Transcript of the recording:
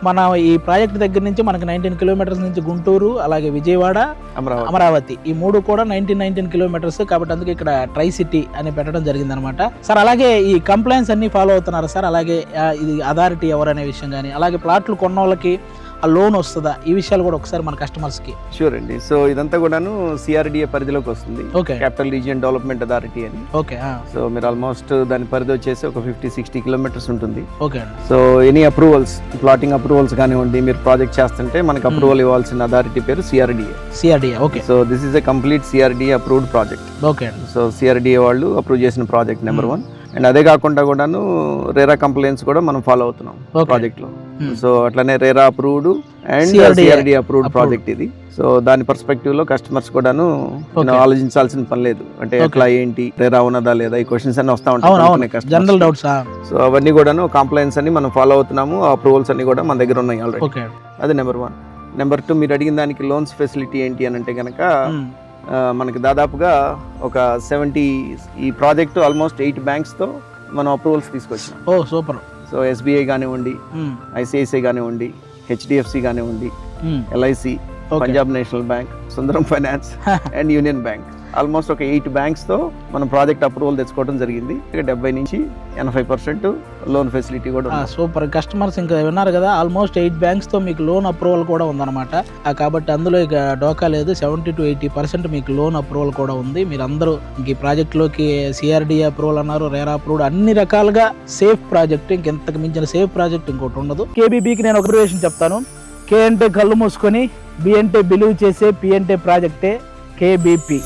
మన ఈ ప్రాజెక్ట్ దగ్గర నుంచి మనకి 19 కిలోమీటర్స్ నుంచి గుంటూరు, అలాగే విజయవాడ, అమరావతి ఈ 3 కూడా 19 కిలోమీటర్స్. కాబట్టి అందుకే ఇక్కడ ట్రై సిటీ అని పెట్టడం జరిగింది అనమాట. సార్ అలాగే ఈ కంప్లైంట్స్ అన్ని ఫాలో అవుతున్నారు సార్? అలాగే ఇది అథారిటీ ఎవరనే విషయం కానీ, అలాగే ప్లాట్లు కొన్న వాళ్ళకి ఆ లోన్ వస్తుందా, ఈ విషయాలు కూడా ఒకసారి మన కస్టమర్స్ కి. షూర్ అండి. సో ఇదంతా కూడాను సిఆర్డిఏ పరిధిలోకి వస్తుంది, క్యాపిటల్ రీజియన్ డెవలప్మెంట్ అథారిటీ అని. ఓకే. సో మీరు ఆల్మోస్ట్ దాని పరిధి వచ్చేసి ఒక 50-60 కిలోమీటర్స్ ఉంటుంది. Okay. So any approvals, plotting approvals కానివ్వండి, మీరు ప్రాజెక్ట్ చేస్తుంటే మనకు అప్రూవల్ ఇవ్వాల్సిన అథారిటీ పేరు CRDA. Okay. So this is a complete CRDA approved project. Okay. So CRDA వాళ్ళు అప్రూవ్ చేసిన ప్రాజెక్ట్ నెంబర్ 1. అండ్ అదే కాకుండా కూడాను రేరా కంప్లైంట్స్ కూడా మనం ఫాలో అవుతున్నాం ప్రాజెక్ట్ లో. సో అట్లనే RERA approved and CRDA approved project ఇది. సో దాని పర్స్పెక్టివ్ లో కస్టమర్స్ కూడాను ఆలోచించాల్సిన పని లేదు. అంటే ఎట్లా ఏంటి, రేరా ఉన్నదా లేదా, ఈ క్వశ్చన్స్ అన్ని వస్తా ఉంటాయి, జనరల్ డౌట్స్. సో అవన్నీ కూడాను కంప్లైంట్స్ అన్ని మనం ఫాలో అవుతున్నాము. అప్రూవల్స్ అన్ని కూడా మన దగ్గర ఉన్నాయి ఆల్రెడీ. అది నెంబర్ 1. నెంబర్ 2, మీరు అడిగిన దానికి లోన్స్ ఫెసిలిటీ ఏంటి అని అంటే కనుక మనకి దాదాపుగా ఒక 70 ఈ ప్రాజెక్టు ఆల్మోస్ట్ 8 బ్యాంక్స్ తో మనం అప్రూవల్స్ తీసుకొచ్చాం. ఓ సూపర్. సో ఎస్బీఐ కానివ్వండి, ఐసిఐసిఐ కానివ్వండి, హెచ్డిఎఫ్సి కానివ్వండి, LIC, Punjab national bank, Sundaram finance and union bank, almost ఒక 8 బ్యాంక్స్ తో మనం ప్రాజెక్ట్ అప్రూవల్ తెచ్చుకోవడం జరిగింది. 70-80% లోన్ ఫెసిలిటీ కూడా. సూపర్. కస్టమర్స్ ఇంకా విన్నారు కదా, ఆల్మోస్ట్ 8 బ్యాంక్స్ తో మీకు లోన్ అప్రూవల్ కూడా ఉందన్నమాట. కాబట్టి అందులో ఇక డోకా లేదు, 70-80% మీకు లోన్ అప్రూవల్ కూడా ఉంది. మీరు అందరూ ఈ ప్రాజెక్ట్ లోకి సిఆర్డిఏ అప్రూవల్ అన్నారు, రేరా అప్రూవ్డ్, అన్ని రకాలుగా సేఫ్ ప్రాజెక్ట్. ఇంకెంతకు మించిన సేఫ్ ప్రాజెక్ట్ ఇంకోటి ఉండదు. కేబీబీకి నేను ఒక విషయం చెప్తాను. కే అంటే కళ్ళు మూసుకొని, బి అంటే బిలీవ్ చేసే, పి అంటే ప్రాజెక్టే కేబీపీ.